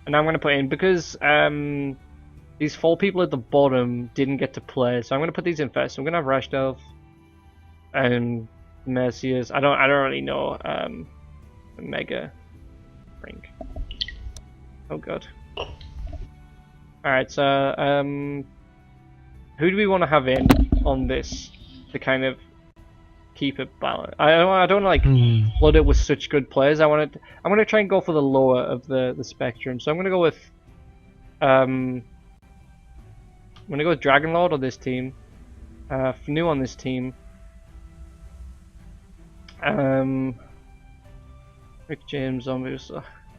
And I'm going to put in, because these 4 people at the bottom didn't get to play, so I'm going to put these in first. So I'm going to have Rashdov and Mercius. I don't really know Mega Brink. Oh god. Alright, so who do we want to have in on this to kind of keep it balanced? I don't like flood it with such good players. I'm gonna try and go for the lower of the spectrum. So I'm gonna go with Dragonlord on this team, Fnu on this team, Rick James zombies.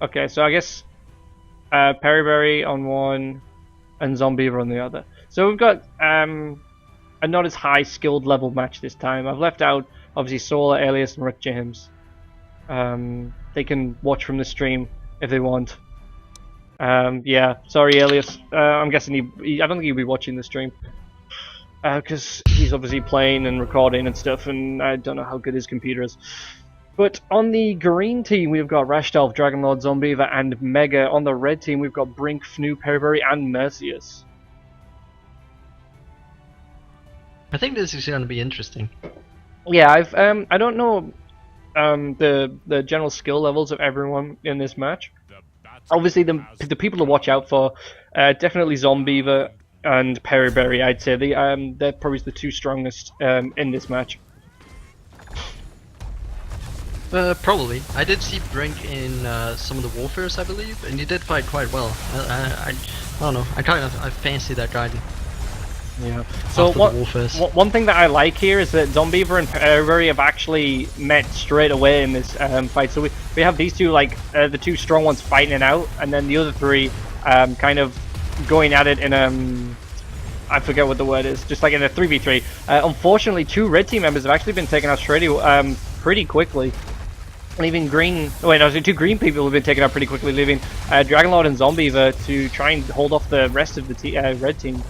Okay, so I guess Periberry on one and Zombiever on the other. So we've got a not as high skilled level match this time. I've left out obviously Solar, Alias, and Rick James. They can watch from the stream if they want. Yeah, sorry Alias. I'm guessing I don't think he'll be watching the stream. Because he's obviously playing and recording and stuff, and I don't know how good his computer is. But on the green team, we've got Rashdolf, Dragonlord, Zombiever, and Mega. On the red team, we've got Brink, Fnu, Periberry, and Mercius. I think this is going to be interesting. Yeah, I don't know the general skill levels of everyone in this match. Obviously, the people to watch out for, definitely Zombiever and Periberry. I'd say they're probably the 2 strongest in this match. Probably. I did see Brink in some of the Warfares, I believe, and he did fight quite well. I don't know. I fancy that guy. Yeah. So one thing that I like here is that Zombiever and Periberry have actually met straight away in this fight. So we have these two, like the 2 strong ones fighting it out, and then the other 3 kind of going at it in I forget what the word is, just like in a 3v3. Unfortunately, 2 red team members have actually been taken out pretty quickly. Leaving green, 2 green people have been taken out pretty quickly, leaving Dragonlord and Zombiever to try and hold off the rest of the red team.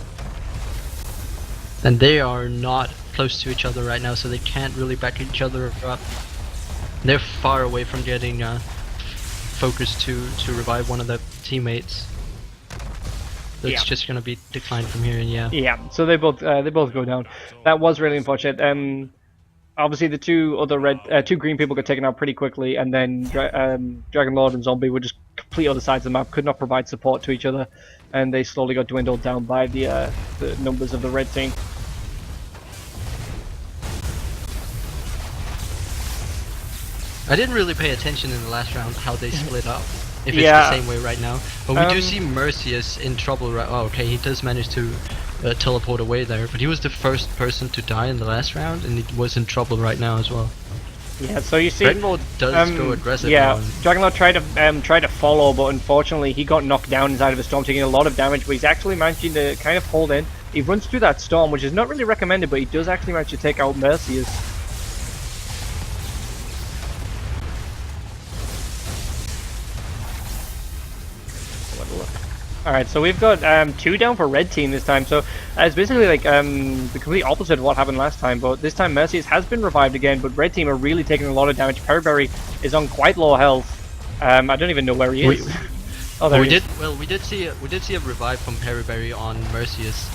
And they are not close to each other right now, so they can't really back each other up. They're far away from getting focused to revive one of their teammates. So it's just gonna be declined from here, and yeah. Yeah, so they both go down. That was really unfortunate. Obviously, the 2 green people got taken out pretty quickly, and then Dragonlord and Zombie were just complete other sides of the map, could not provide support to each other, and they slowly got dwindled down by the numbers of the red team. I didn't really pay attention in the last round how they split up. If it's the same way right now. But we do see Mercius in trouble right. Oh, okay, he does manage to teleport away there, but he was the first person to die in the last round, and he was in trouble right now as well. Yeah, so you see, Dragonlord does go aggressive. Yeah, Dragonlord tried to follow, but unfortunately he got knocked down inside of a storm, taking a lot of damage. But he's actually managing to kind of hold in. He runs through that storm, which is not really recommended, but he does actually manage to take out Mercius. Alright, so we've got 2 down for red team this time, so it's basically like the complete opposite of what happened last time, but this time Mercius has been revived again, but red team are really taking a lot of damage. Periberry is on quite low health. I don't even know where he is. Oh, there we did see a revive from Periberry on Mercius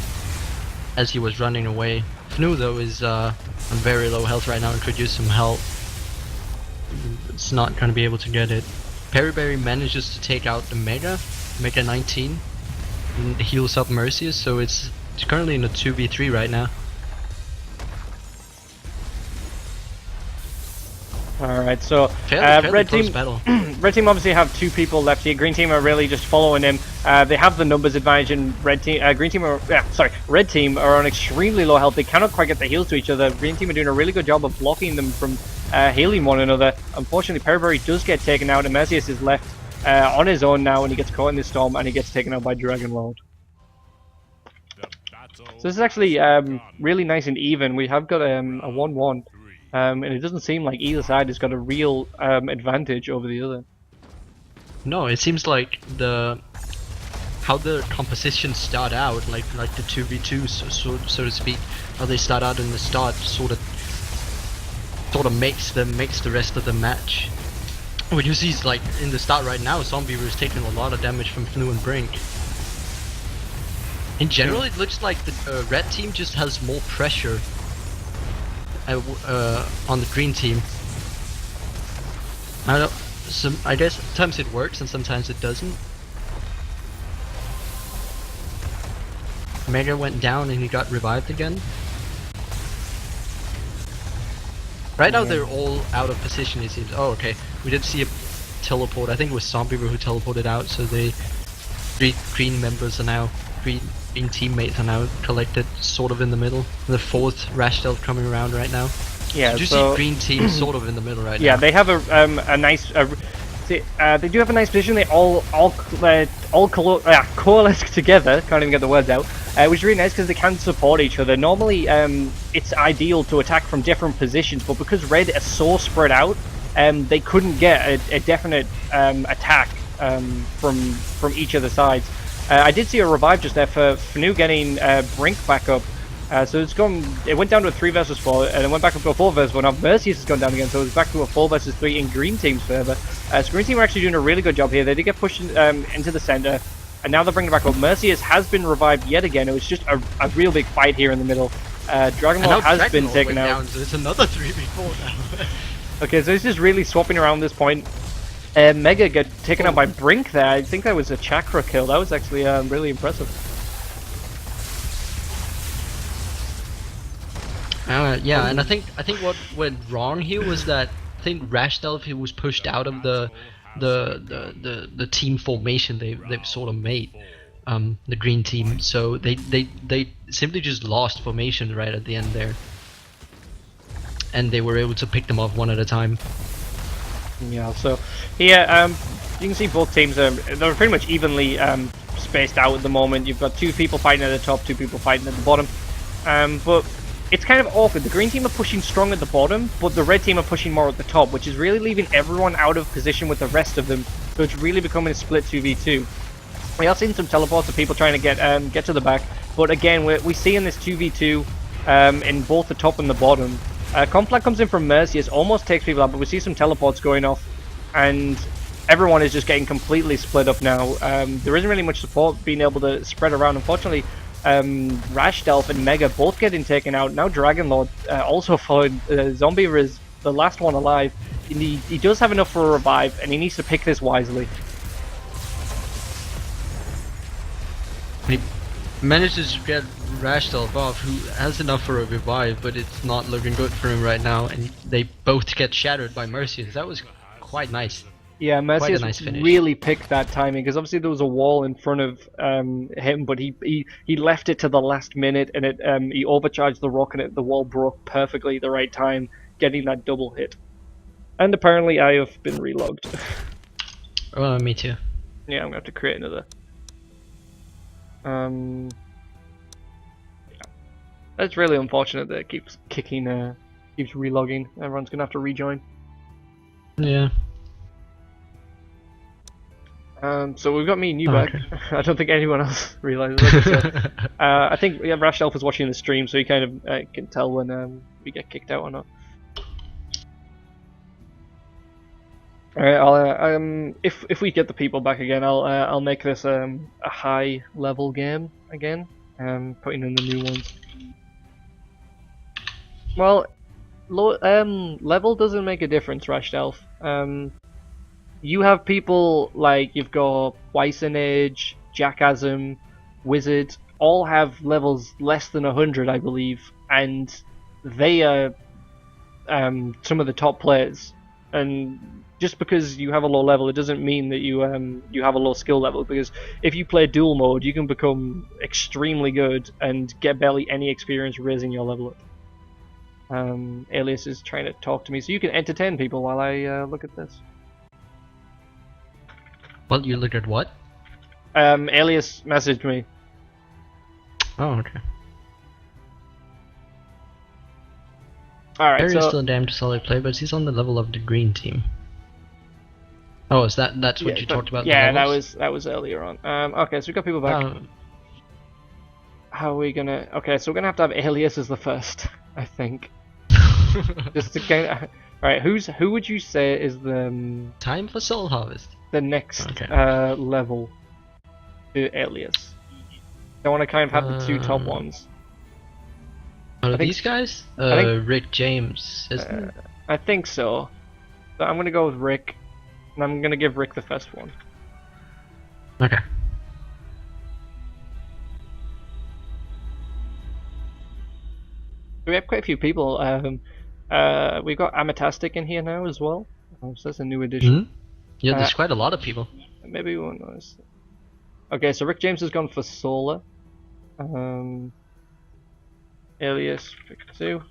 as he was running away. Fnu though is on very low health right now and could use some help. It's not going to be able to get it. Periberry manages to take out the Mega 19 and heals up Mercius, so it's currently in a 2v3 right now. Alright, so red team red team obviously have 2 people left here. Green team are really just following him. They have the numbers advantage, and red team red team are on extremely low health. They cannot quite get the heals to each other. Green team are doing a really good job of blocking them from healing one another. Unfortunately, Periberry does get taken out, and Mercius is left on his own now, and he gets caught in this storm, and he gets taken out by Dragonlord. So this is actually really nice and even. We have got a 1-1, and it doesn't seem like either side has got a real advantage over the other. No, it seems like how the compositions start out, like the 2v2, so to speak, how they start out in the start, sort of makes the rest of the match. What you see is like in the start right now, Zombiever is taking a lot of damage from Fnu and Brink. In general, it looks like the red team just has more pressure on the green team. I don't. I guess sometimes it works and sometimes it doesn't. Mega went down and he got revived again. Right now they're all out of position, it seems. Oh, okay. We did see a teleport. I think it was Zombiever who teleported out, so the three green members are now, green teammates are now collected sort of in the middle. The fourth Rash Delve coming around right now. Yeah, so you so see green team sort of in the middle right now. Yeah, they have a nice. They do have a nice position. They all coalesce together. Can't even get the words out. Which is really nice because they can support each other. Normally, it's ideal to attack from different positions, but because Red is so spread out, they couldn't get a definite attack from each of the sides. I did see a revive just there for Fnu getting Brink back up. So it went down to a 3 versus 4, and it went back up to a 4 versus 1. Now Mercius has gone down again, so it's back to a 4 versus 3 in green team's favour. So green team are actually doing a really good job here. They did get pushed into the centre, and now they're bringing it back up. Mercius has been revived yet again. It was just a real big fight here in the middle. Dragonlord has been taken out. Down, so it's another 3v4 now. Okay, so it's just really swapping around this point. Mega got taken out by Brink there. I think that was a Chakra kill. That was actually really impressive. Yeah, and I think what went wrong here was that I think Rash Delve he was pushed out of the team formation they've sort of made, the green team. So they simply just lost formation right at the end there, and they were able to pick them off one at a time. Yeah. So here you can see both teams they're pretty much evenly spaced out at the moment. You've got 2 people fighting at the top, 2 people fighting at the bottom, but it's kind of awkward. The green team are pushing strong at the bottom, but the red team are pushing more at the top, which is really leaving everyone out of position with the rest of them. So it's really becoming a split 2v2. We are seeing some teleports of people trying to get to the back, but again, we see in this 2v2 in both the top and the bottom. Conflag comes in from Mercius, almost takes people out, but we see some teleports going off, and everyone is just getting completely split up now. There isn't really much support being able to spread around, unfortunately. Rash Delve and Mega both getting taken out. Now Dragonlord also followed. Zombiever is the last one alive. He does have enough for a revive, and he needs to pick this wisely. He manages to get Rash Delve off, who has enough for a revive, but it's not looking good for him right now, and they both get shattered by Mercius. That was quite nice. Yeah, Mercius nice really picked that timing, because obviously there was a wall in front of him, but he left it to the last minute, and he overcharged the rock, and the wall broke perfectly at the right time, getting that double hit. And apparently I have been relogged. Oh, me too. Yeah, I'm going to have to create another. Yeah. That's really unfortunate that it keeps kicking, keeps relogging. Everyone's going to have to rejoin. Yeah. So we've got me and you back. Okay. I don't think anyone else realizes. Like I said. I think Rash Delve is watching the stream, so he kind of can tell when we get kicked out or not. All right, I'll if we get the people back again, I'll make this a high level game again, putting in the new ones. Well, level doesn't make a difference, Rash Delve. You have people like you've got Wysenage, Jackasm, Wizard, all have levels less than 100, I believe, and they are some of the top players. And just because you have a low level, it doesn't mean that you have a low skill level. Because if you play dual mode, you can become extremely good and get barely any experience raising your level up. Alias is trying to talk to me, so you can entertain people while I look at this. Well, you look at what? Alias messaged me. Oh, okay. Alright, Harry so... is still a damn solid player, but he's on the level of the green team. Oh, is that's what you talked about? Yeah, that was earlier on. Okay, so we got people back. Oh. How are we gonna... Okay, so we're gonna have to have Alias as the first, I think. Just to kind of... Alright, who would you say is Time for Soul Harvest. the next Okay. level to Alias? I want to kind of have the two top ones. Are think- these guys? I think- Rick James, isn't it? I think so. So I'm gonna go with Rick, and I'm gonna give Rick the first one. Okay. We have quite a few people. We've got Amatastic in here now as well. So that's a new addition. Yeah, there's quite a lot of people. Maybe we won't notice. Okay, so Rick James has gone for Solar. Alias pick 2.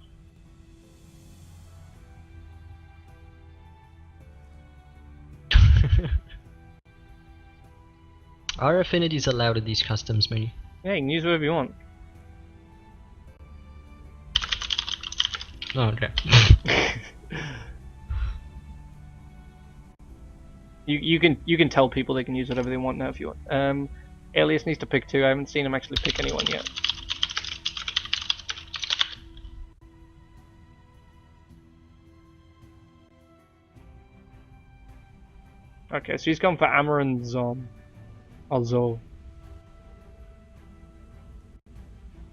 Are affinities allowed in these customs, mate? Yeah, you can use whatever you want. Oh, okay. You can tell people they can use whatever they want now if you want. Alias needs to pick 2. I haven't seen him actually pick anyone yet. Okay, so he's gone for Amaran Zom. Or Zo.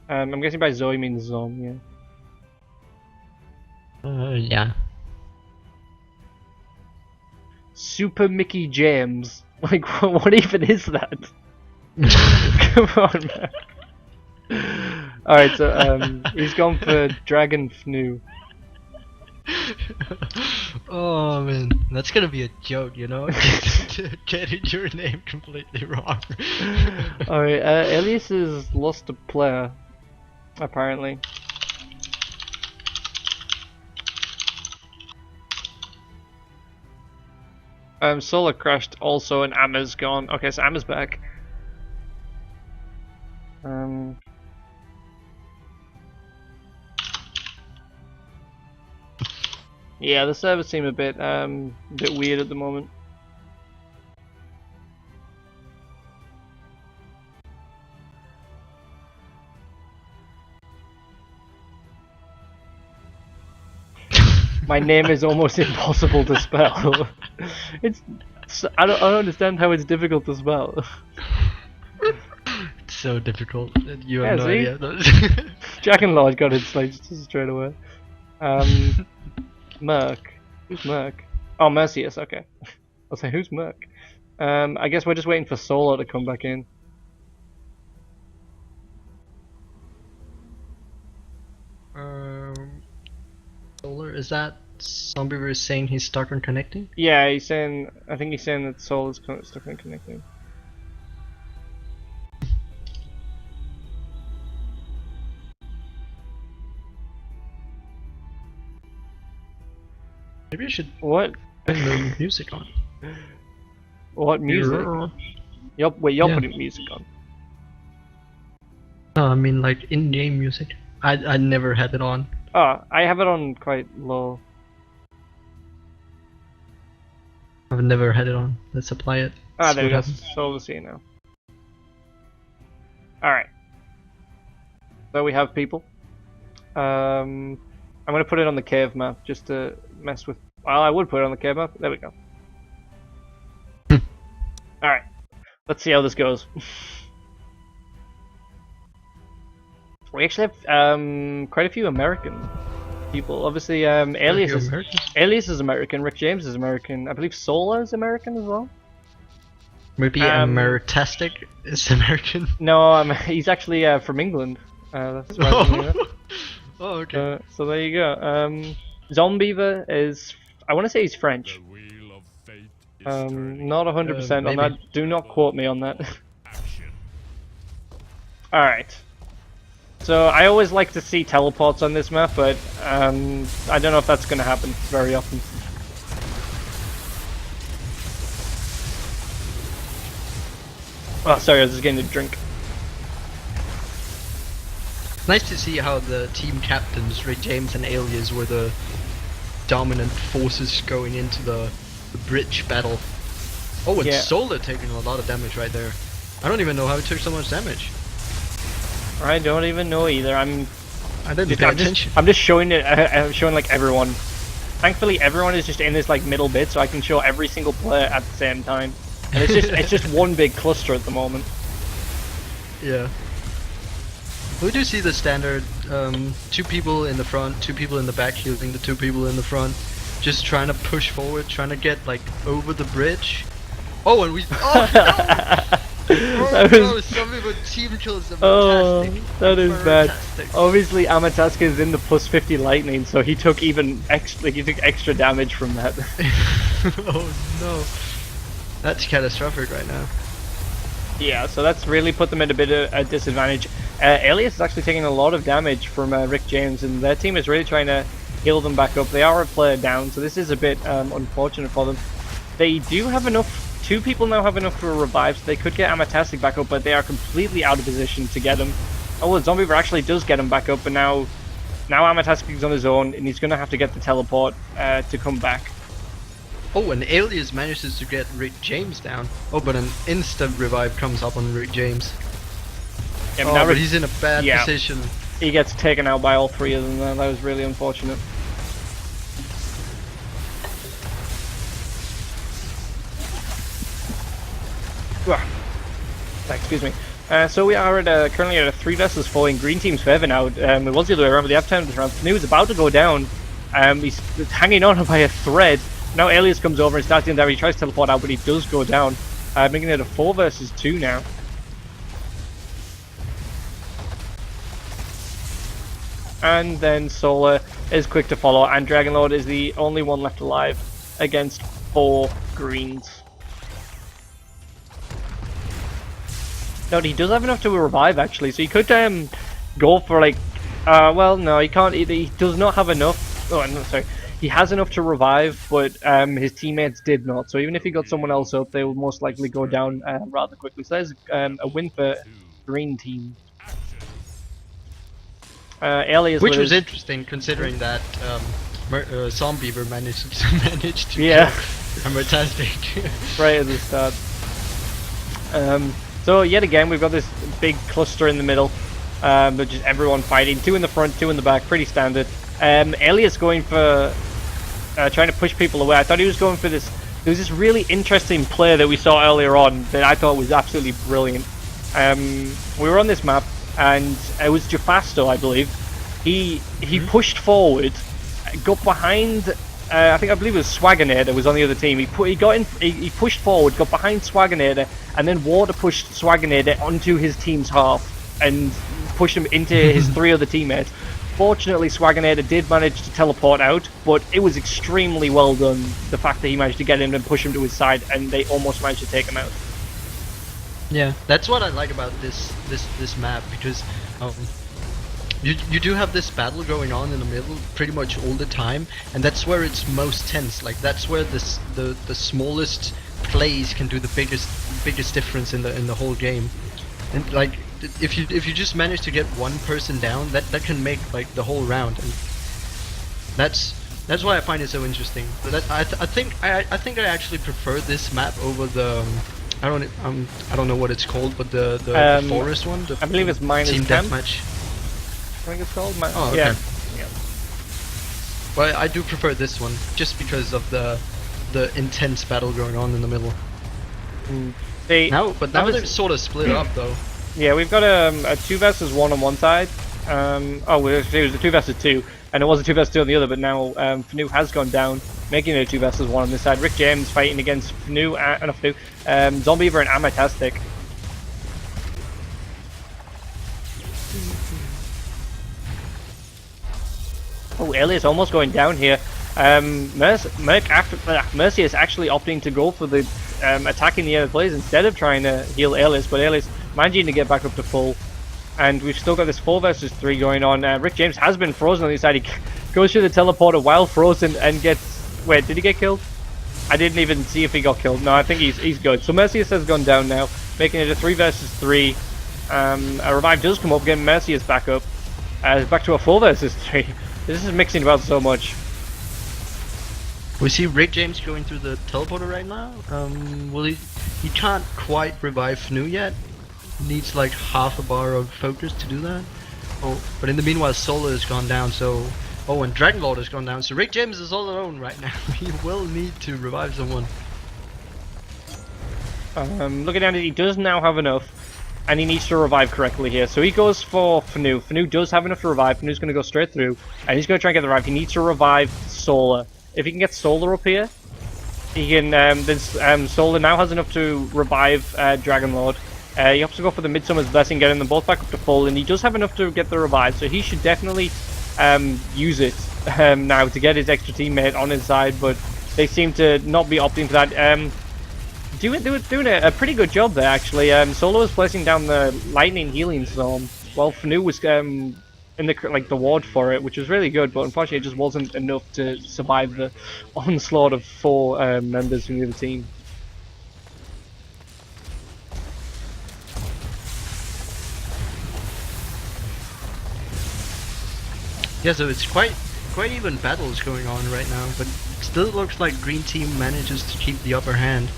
I'm guessing by Zo he means Zom, yeah. Yeah. Super Mickey James. Like, what even is that? Come on, man. Alright, so he's gone for Dragon Fnu. Oh man, that's gonna be a joke, you know? Getting your name completely wrong. Alright, Alias has lost a player, apparently. Solar crashed also, and Amma's gone. Okay, so Amma's back. Yeah, the servers seem a bit weird at the moment. My name is almost impossible to spell. I don't understand how it's difficult to spell. It's so difficult. You Yeah, have no see? idea. Jack and Lodge got it straight away. Merc. Who's Merc? Oh, Mercius, okay. I'll say, who's Merc? I guess we're just waiting for Solo to come back in. Solar, is that Zombie saying he's stuck on connecting? Yeah, I think he's saying that Solo's stuck on connecting. Maybe I should What? put the music on. What music? You're Yeah. putting music on. No, I mean like in-game music. I never had it on. Oh, I have it on quite low. I've never had it on. Let's apply it. Ah, See there we what go. happens. Solo see now. Alright. So we have people. I'm gonna put it on the cave map just to mess with. Well, I would put it on the cave map. There we go. Alright. Let's see how this goes. We actually have quite a few American people. Obviously, Alias is American? Alias is American. Rick James is American. I believe Solar is American as well. Maybe Ameritastic is American. No, he's actually from England. That's why I knew that. Oh, okay. So there you go. Zombeaver is, I want to say he's French. Not 100% on maybe. that. Do not quote me on that. Alright. So I always like to see teleports on this map, but I don't know if that's going to happen very often. Oh, sorry, I was just getting a drink. Nice to see how the team captains, Rick James and Alias, were the dominant forces going into the bridge battle. Oh, and Yeah. Solar taking a lot of damage right there. I don't even know how he took so much damage. I don't even know either. I didn't pay attention. I'm just showing it. I'm showing like everyone. Thankfully, everyone is just in this like middle bit, so I can show every single player at the same time. And it's just one big cluster at the moment. Yeah. We do see the standard 2 people in the front, 2 people in the back healing the 2 people in the front, just trying to push forward, trying to get like over the bridge. Oh, and we oh no! Oh no, somebody with team kills them. Oh, that is bad. Fantastic. Obviously, Amataska is in the plus 50 lightning, so he took extra damage from that. Oh no. That's catastrophic right now. Yeah, so that's really put them at a bit of a disadvantage. Alias is actually taking a lot of damage from Rick James, and their team is really trying to heal them back up. They are a player down, so this is a bit unfortunate for them. They do have enough. 2 people now have enough for a revive, so they could get Amatastic back up, but they are completely out of position to get him. Oh, well, Zombiever actually does get him back up, but now Amatastic is on his own, and he's going to have to get the teleport to come back. Oh, and Alias manages to get Rick James down. Oh, but an instant revive comes up on Rick James. Yeah, oh, now but he's in a bad yeah. position. He gets taken out by all 3 of them. That was really unfortunate. Excuse me. So we are at currently at a 3 versus 4 in green team's favor now. It was the other way around, but the half time this round. Fnu is about to go down. He's hanging on by a thread. Now Alias comes over and starts in there. He tries to teleport out, but he does go down, making it a 4 versus 2 now. And then Solar is quick to follow, and Dragonlord is the only one left alive against 4 greens. No, he does have enough to revive actually, so he could go for like, well no, he can't either. He does not have enough. Oh, no, sorry. He has enough to revive, but his teammates did not. So even if he got someone else up, they will most likely go down rather quickly. So there's a win for green team. Alias, which was interesting considering that Zombiever managed to kill Amatastic right at the start. So yet again, we've got this big cluster in the middle, but just everyone fighting. 2 in the front, 2 in the back, pretty standard. Alias going for trying to push people away. I thought he was going for this. There was this really interesting play that we saw earlier on that I thought was absolutely brilliant. We were on this map, and it was Jafasto, I believe. He pushed forward, got behind. I believe it was Swaggernator was on the other team. He pushed forward, got behind Swaggernator, and then water pushed Swaggernator onto his team's half and pushed him into his 3 other teammates. Fortunately, Swaggernator did manage to teleport out, but it was extremely well done. The fact that he managed to get him and push him to his side, and they almost managed to take him out. Yeah, that's what I like about this map, because you do have this battle going on in the middle pretty much all the time, and that's where it's most tense. Like that's where the smallest plays can do the biggest difference in the whole game. And like if you just manage to get one person down, that can make like the whole round, and that's why I find it so interesting. But I think I actually prefer this map over the I don't know what it's called, but the forest one. I believe it's minus team 10. deathmatch. I think it's called. Oh, okay. Yeah. Well, I do prefer this one just because of the intense battle going on in the middle. Now they're sort of split up though. Yeah, we've got a 2 versus 1 on one side. It was a 2 versus 2, and it was a 2 versus 2 on the other. But now Fnu has gone down, making it a 2 versus 1 on this side. Rick James fighting against Zombiever and Amatastic. Oh, Alias almost going down here. Mercy is actually opting to go for the attacking the other players instead of trying to heal Alias, but Alias managing to get back up to full. And we've still got this 4 versus 3 going on. Rick James has been frozen on the side. He goes through the teleporter while frozen and gets... Wait, did he get killed? I didn't even see if he got killed. No, I think he's good. So Mercius has gone down now, making it a 3 versus 3. A revive does come up, getting Mercius back up. Back to a 4 versus 3. This is mixing about so much. We see Rick James going through the teleporter right now. Well, he can't quite revive Fnu yet. Needs like half a bar of focus to do that. Oh, but in the meanwhile, Solar has gone down, so Oh, and Dragon Lord has gone down, so Rick James is all alone right now. He will need to revive someone. Looking at it, he does now have enough, and he needs to revive correctly here. So he goes for Fanu. Fanu does have enough to revive. Fanu's going to go straight through, and he's going to try and get the revive. He needs to revive Solar. If he can get Solar up here, he can. Solar now has enough to revive Dragon Lord. He has to go for the Midsummer's Blessing, getting them both back up to full, and he does have enough to get the revive. So he should definitely use it now to get his extra teammate on his side, but they seem to not be opting for that. Doing a pretty good job there, actually. Solo was placing down the lightning healing zone, while Fanu was in the ward for it, which was really good, but unfortunately it just wasn't enough to survive the onslaught of 4 members from the other team. Yeah, so it's quite even battles going on right now, but it still looks like Green Team manages to keep the upper hand.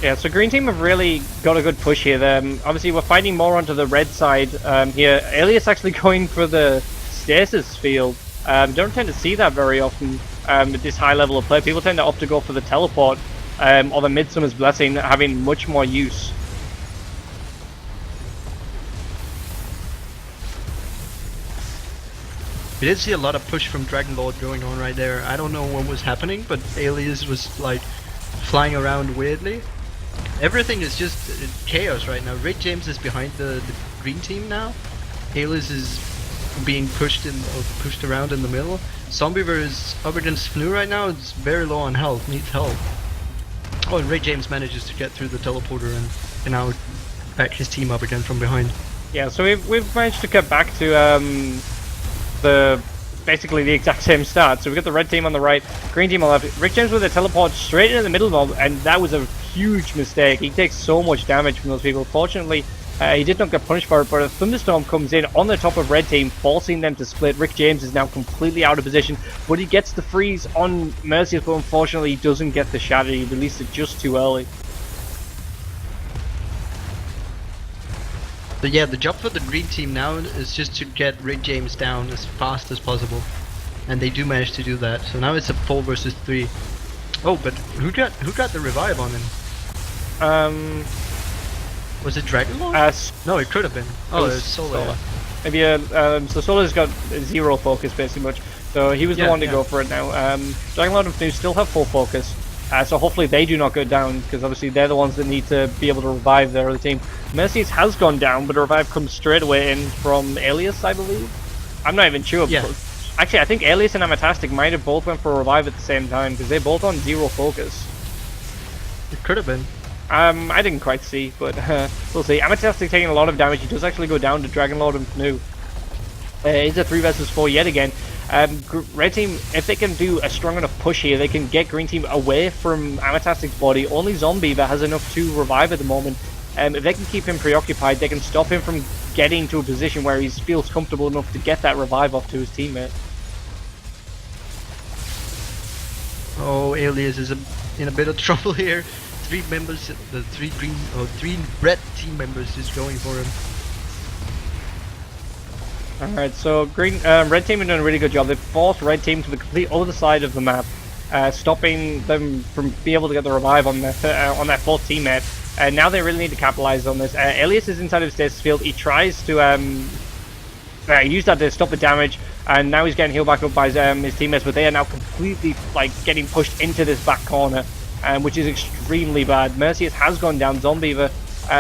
Yeah, so Green Team have really got a good push here. Obviously, we're fighting more onto the red side here. Alias actually going for the stasis field. Don't tend to see that very often at this high level of play. People tend to opt to go for the teleport or the Midsummer's Blessing, having much more use. We did see a lot of push from Dragon Lord going on right there. I don't know what was happening, but Alias was like flying around weirdly. Everything is just chaos right now. Rick James is behind the green team now. Alias is being pushed around in the middle. Zombiever is up against Fnu right now. It's very low on health, needs help. Oh, and Rick James manages to get through the teleporter and now back his team up again from behind. Yeah, so we've managed to get back to basically the exact same start. So we've got the red team on the right, green team on the left. Rick James with a teleport straight into the middle of them, and that was a huge mistake. He takes so much damage from those people. Fortunately, he did not get punished for it, but a thunderstorm comes in on the top of red team, forcing them to split. Rick James is now completely out of position, but he gets the freeze on Mercius, but unfortunately he doesn't get the shatter. He released it just too early. But yeah, the job for the green team now is just to get Rick James down as fast as possible, and they do manage to do that. So now it's a 4 versus 3. Oh, but who got the revive on him? Was it Dragon Lord? No, it could have been. Oh, it's Solar. Maybe so Solar's got 0 focus basically much. So he was the one to go for it now. Dragon Lord and Fnu still have full focus. So hopefully they do not go down, because obviously they're the ones that need to be able to revive their other team. Mercedes has gone down, but a revive comes straight away in from Alias, I believe. I'm not even sure. Yeah. Actually, I think Alias and Amatastic might have both went for a revive at the same time, because they're both on 0 focus. It could have been. I didn't quite see, but we'll see. Amatastic taking a lot of damage. He does actually go down to Dragon Lord and Fnu. It's a 3 versus 4 yet again. Red team, if they can do a strong enough push here, they can get green team away from Amatastic's body. Only Zombiever has enough to revive at the moment. If they can keep him preoccupied, they can stop him from getting to a position where he feels comfortable enough to get that revive off to his teammate. Oh, Alias is in a bit of trouble here. 3 members, the 3 red team members is going for him. Alright, so red team are doing a really good job. They've forced red team to the complete other side of the map, stopping them from being able to get the revive on their 4th teammate. And now they really need to capitalize on this. Alias is inside of stasis field. He tries to use that to stop the damage, and now he's getting healed back up by his teammates, but they are now completely getting pushed into this back corner, which is extremely bad. Mercius has gone down. Zombiever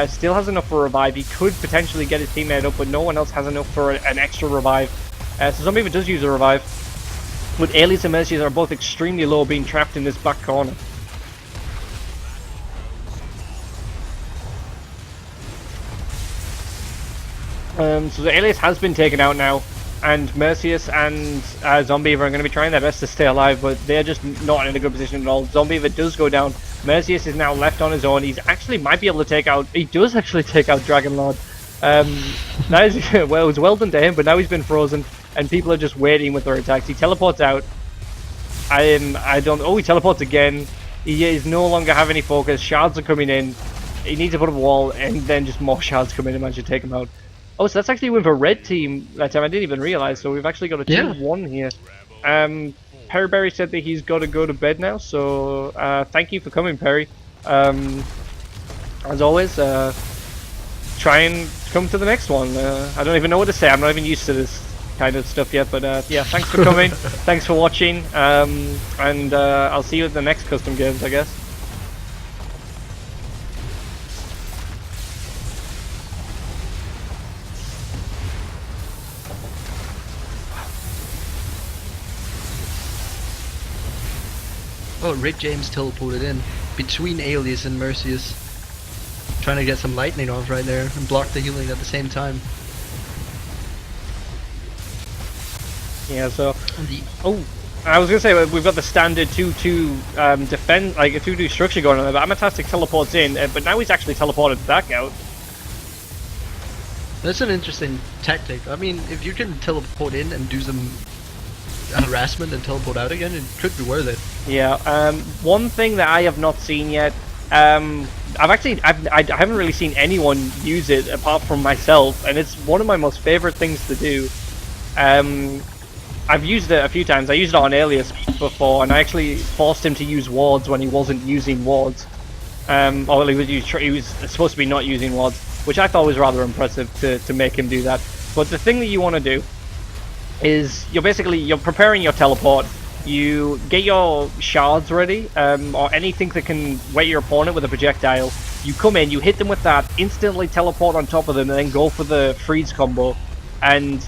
still has enough for a revive. He could potentially get his teammate up, but no one else has enough for an extra revive. So Zombiever does use a revive, but Alias and Mercius are both extremely low, being trapped in this back corner. So the Alias has been taken out now, and Mercius and Zombiever are going to be trying their best to stay alive, but they're just not in a good position at all. Zombiever does go down. Mercius is now left on his own. He actually might be able to take out... He does actually take out Dragon Lord. Well, it was well done to him, but now he's been frozen, and people are just waiting with their attacks. He teleports out. Oh, he teleports again. He is no longer have any focus. Shards are coming in. He needs to put up a wall, and then just more shards come in and manage to take him out. Oh, so that's actually a win for red team that time. I didn't even realize. So we've actually got a Yeah. 2-1 here. Perry Berry said that he's got to go to bed now. So thank you for coming, Perry. As always, try and come to the next one. I don't even know what to say. I'm not even used to this kind of stuff yet. But yeah, thanks for coming. Thanks for watching. And I'll see you at the next custom games, I guess. Oh, Rick James teleported in between Alias and Mercius, trying to get some lightning off right there and block the healing at the same time. Yeah, so I was gonna say we've got the standard 2-2 defend, like a 2-2 structure going on there, but Amatastic teleports in, but now he's actually teleported back out. That's an interesting tactic. I mean, if you can teleport in and do some harassment and teleport out again, it could be worth it. Yeah. One thing that I have not seen yet, I haven't really seen anyone use it apart from myself, and it's one of my most favorite things to do. I've used it a few times. I used it on Alias before, and I actually forced him to use wards when he wasn't using wards. Or he was supposed to be not using wards, which I thought was rather impressive to make him do that. But the thing that you want to do is you're preparing your teleport. You get your shards ready, or anything that can wet your opponent with a projectile. You come in, you hit them with that, instantly teleport on top of them, and then go for the freeze combo. And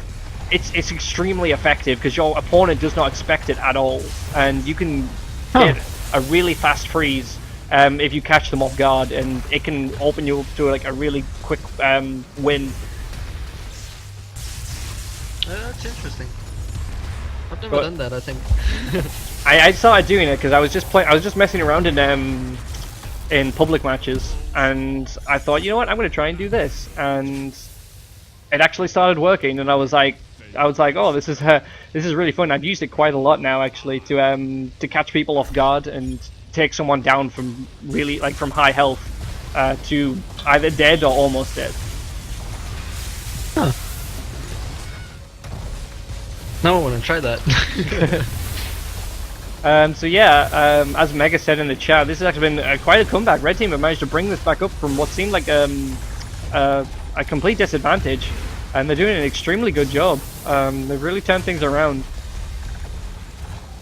it's extremely effective because your opponent does not expect it at all, and you can get a really fast freeze if you catch them off guard, and it can open you up to like a really quick win. That's interesting. I've never done that, I think. I started doing it because I was just messing around in public matches, and I thought, you know what, I'm going to try and do this, and it actually started working, and I was like, oh, this is really fun. I've used it quite a lot now, actually, to catch people off guard and take someone down from really from high health to either dead or almost dead. Huh. Now I want to try that. So yeah, as Mega said in the chat, this has actually been quite a comeback. Red Team have managed to bring this back up from what seemed like a complete disadvantage, and they're doing an extremely good job. They've really turned things around.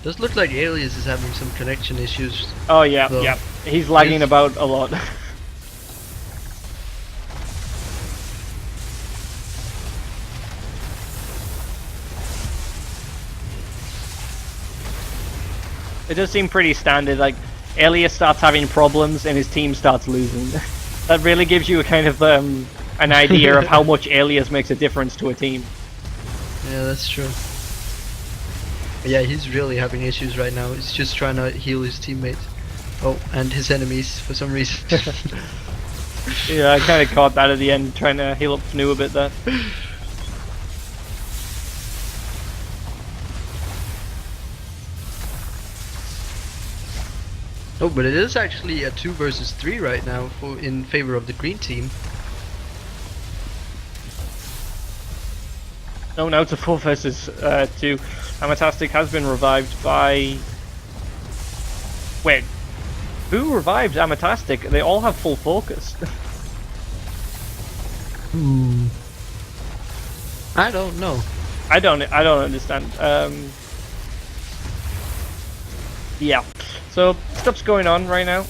Does look like Alias is having some connection issues. Oh yeah, though. Yeah, he's lagging about a lot. It does seem pretty standard, like Alias starts having problems and his team starts losing. That really gives you a kind of an idea of how much Alias makes a difference to a team. Yeah, that's true. Yeah, he's really having issues right now. He's just trying to heal his teammates. Oh, and his enemies for some reason. Yeah, I kind of caught that at the end, trying to heal up Fnu a bit there. Oh, but it is actually a 2 versus 3 right now in favor of the green team. No, now it's a 4 versus 2. Amatastic has been revived by... Wait, who revived Amatastic? They all have full focus. I don't know. I don't understand. Yeah. So stuff's going on right now.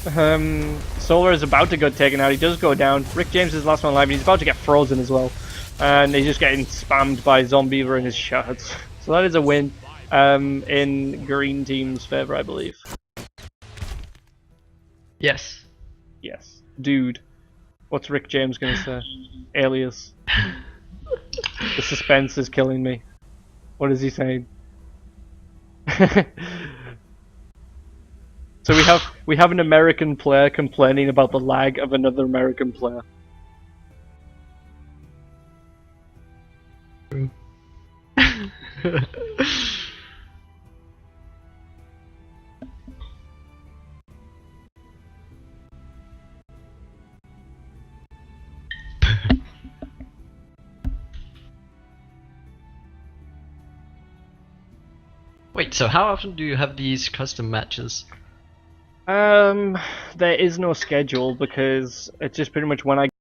Solar is about to get taken out. He does go down. Rick James is the last one alive, and he's about to get frozen as well. And he's just getting spammed by Zombeaver and his shards. So that is a win in green team's favor, I believe. Yes. Yes. Dude. What's Rick James gonna say? Alias. The suspense is killing me. What is he saying? So we have an American player complaining about the lag of another American player. Wait, so how often do you have these custom matches? There is no schedule because it's just pretty much when I